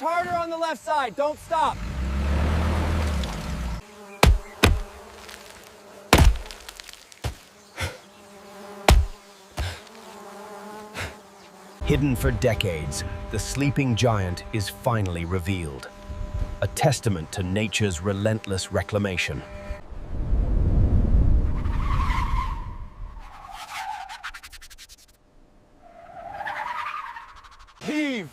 harder on the left side. Don't stop. Hidden for decades, the sleeping giant is finally revealed. A testament to nature's relentless reclamation. Heave!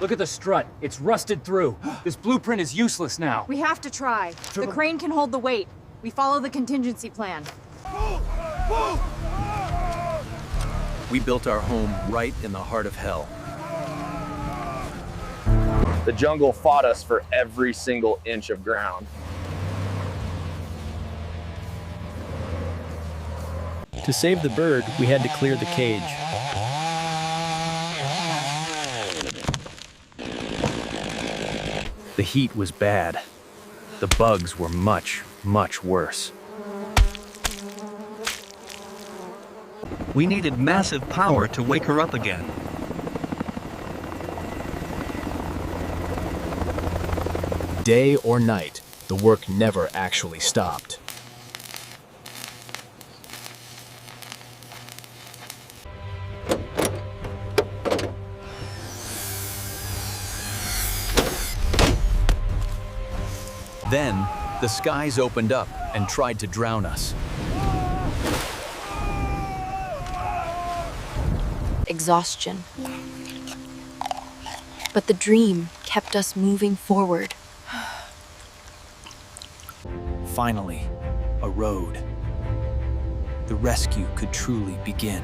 Look at the strut. It's rusted through. This blueprint is useless now. We have to try. The crane can hold the weight. We follow the contingency plan. We built our home right in the heart of hell. The jungle fought us for every single inch of ground. To save the bird, we had to clear the cage. The heat was bad. The bugs were much, much worse. We needed massive power to wake her up again. Day or night, the work never actually stopped. Then, the skies opened up and tried to drown us. Exhaustion. But the dream kept us moving forward. Finally, a road. The rescue could truly begin.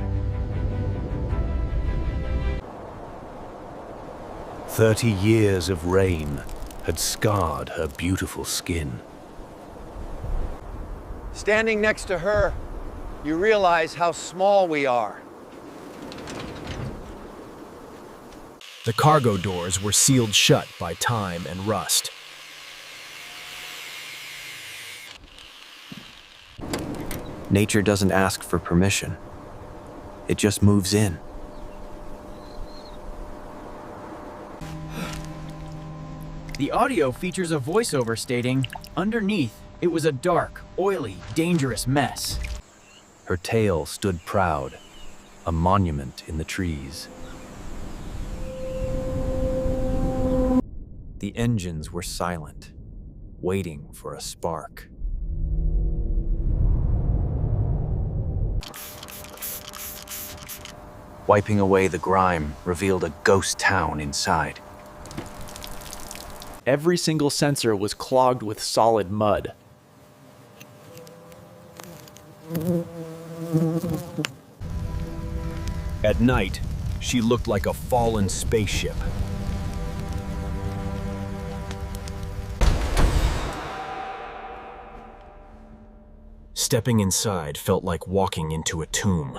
30 years of rain had scarred her beautiful skin. Standing next to her, you realize how small we are. The cargo doors were sealed shut by time and rust. Nature doesn't ask for permission. It just moves in. The audio features a voiceover stating, underneath, it was a dark, oily, dangerous mess. Her tail stood proud, a monument in the trees. The engines were silent, waiting for a spark. Wiping away the grime revealed a ghost town inside. Every single sensor was clogged with solid mud. At night, she looked like a fallen spaceship. Stepping inside felt like walking into a tomb.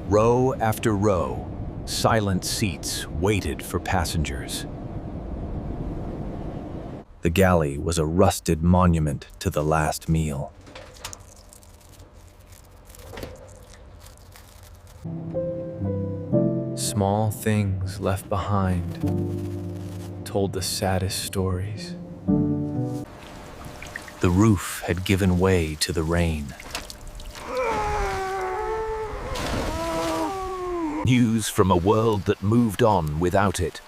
Row after row, silent seats waited for passengers. The galley was a rusted monument to the last meal. Small things left behind told the saddest stories. The roof had given way to the rain. News from a world that moved on without it.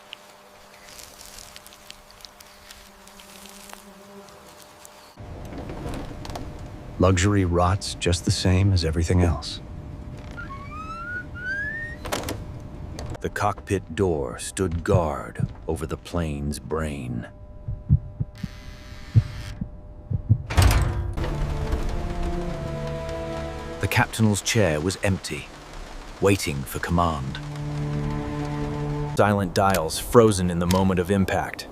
Luxury rots just the same as everything else. The cockpit door stood guard over the plane's brain. The captain's chair was empty, waiting for command. Silent dials frozen in the moment of impact.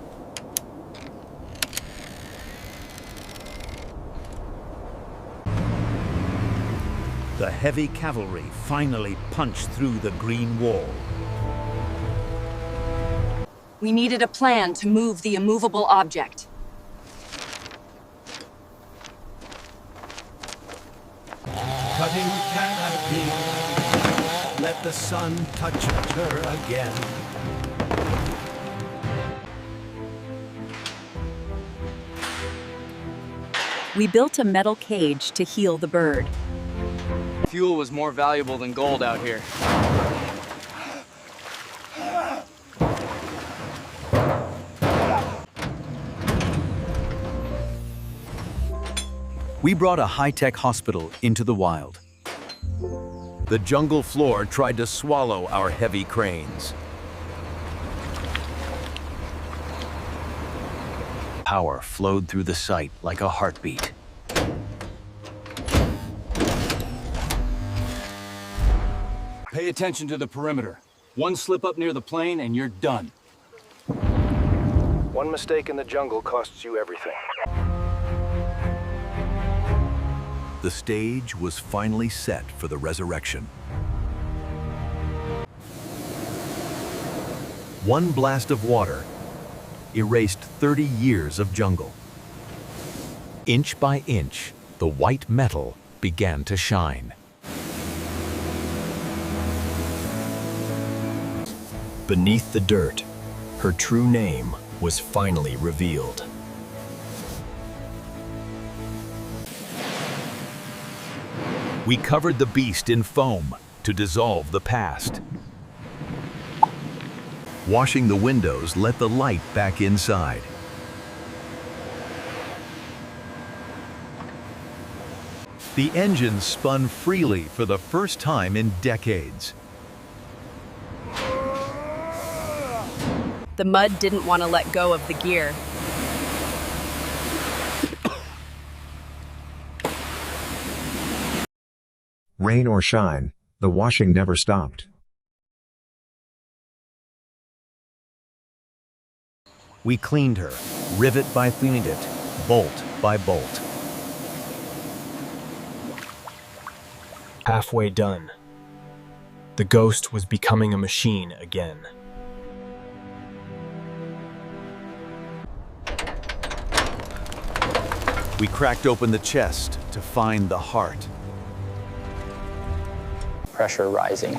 The heavy cavalry finally punched through the green wall. We needed a plan to move the immovable object. Cutting canopy, let the sun touch her again. We built a metal cage to heal the bird. Fuel was more valuable than gold out here. We brought a high-tech hospital into the wild. The jungle floor tried to swallow our heavy cranes. Power flowed through the site like a heartbeat. Pay attention to the perimeter. One slip up near the plane and you're done. One mistake in the jungle costs you everything. The stage was finally set for the resurrection. One blast of water erased 30 years of jungle. Inch by inch, the white metal began to shine. Beneath the dirt, her true name was finally revealed. We covered the beast in foam to dissolve the past. Washing the windows let the light back inside. The engine spun freely for the first time in decades. The mud didn't want to let go of the gear. Rain or shine, the washing never stopped. We cleaned her, rivet by rivet, bolt by bolt. Halfway done, the ghost was becoming a machine again. We cracked open the chest to find the heart. Pressure rising.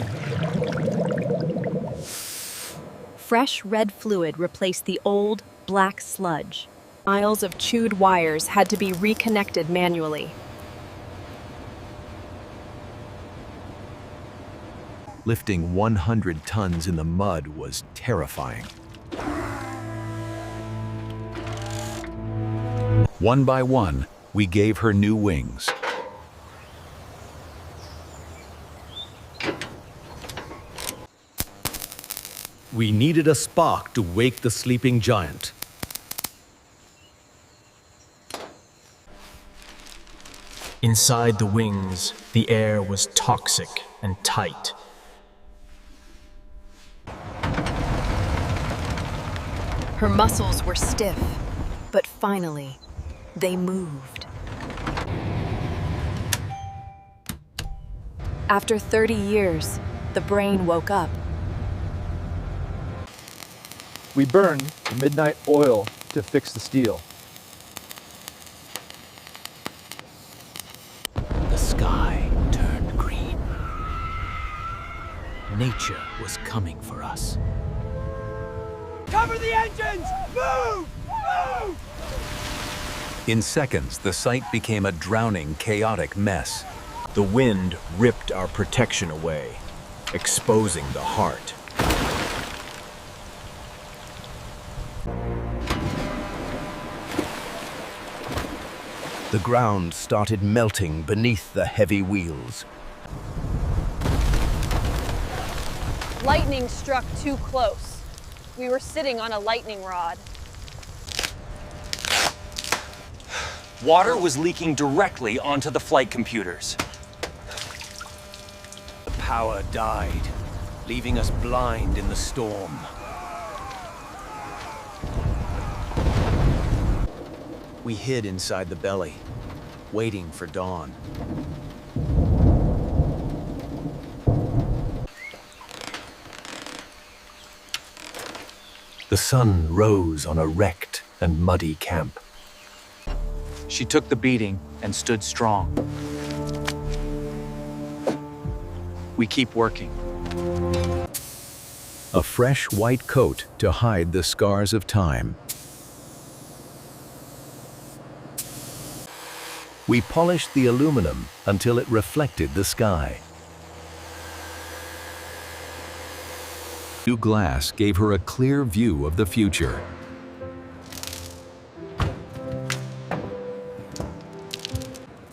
Fresh red fluid replaced the old, black sludge. Miles of chewed wires had to be reconnected manually. Lifting 100 tons in the mud was terrifying. One by one, we gave her new wings. We needed a spark to wake the sleeping giant. Inside the wings, the air was toxic and tight. Her muscles were stiff, but finally, they moved. After 30 years, the brain woke up. We burned the midnight oil to fix the steel. The sky turned green. Nature was coming for us. Cover the engines! Move! Move! In seconds, the site became a drowning, chaotic mess. The wind ripped our protection away, exposing the heart. The ground started melting beneath the heavy wheels. Lightning struck too close. We were sitting on a lightning rod. Water was leaking directly onto the flight computers. The power died, leaving us blind in the storm. We hid inside the belly, waiting for dawn. The sun rose on a wrecked and muddy camp. She took the beating and stood strong. We keep working. A fresh white coat to hide the scars of time. We polished the aluminum until it reflected the sky. New glass gave her a clear view of the future.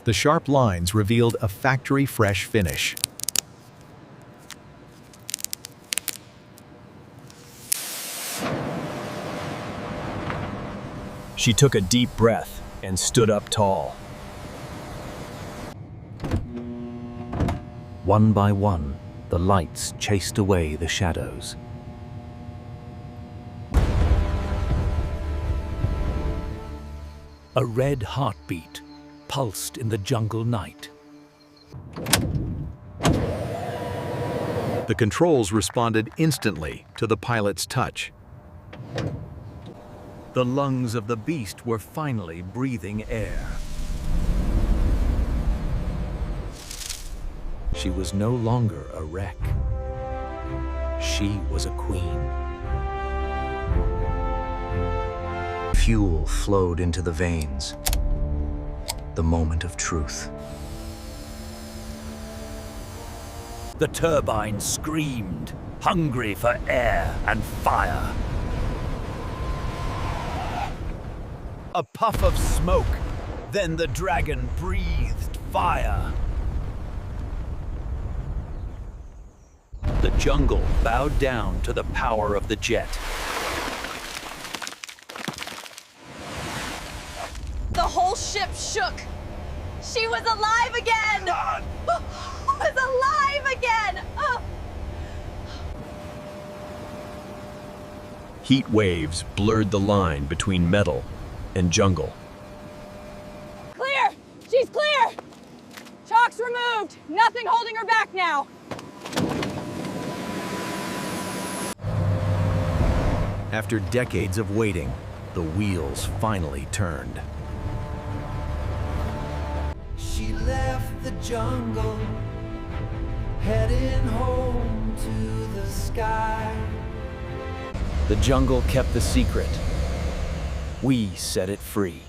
The sharp lines revealed a factory-fresh finish. She took a deep breath and stood up tall. One by one, the lights chased away the shadows. A red heartbeat pulsed in the jungle night. The controls responded instantly to the pilot's touch. The lungs of the beast were finally breathing air. She was no longer a wreck. She was a queen. Fuel flowed into the veins. The moment of truth. The turbine screamed, hungry for air and fire. A puff of smoke, then the dragon breathed fire. The jungle bowed down to the power of the jet. The whole ship shook. She was alive again! Was alive again! Oh. Heat waves blurred the line between metal and jungle. Clear! She's clear! Chalk's removed. Nothing holding her back now. After decades of waiting, the wheels finally turned. She left the jungle, heading home to the sky. The jungle kept the secret. We set it free.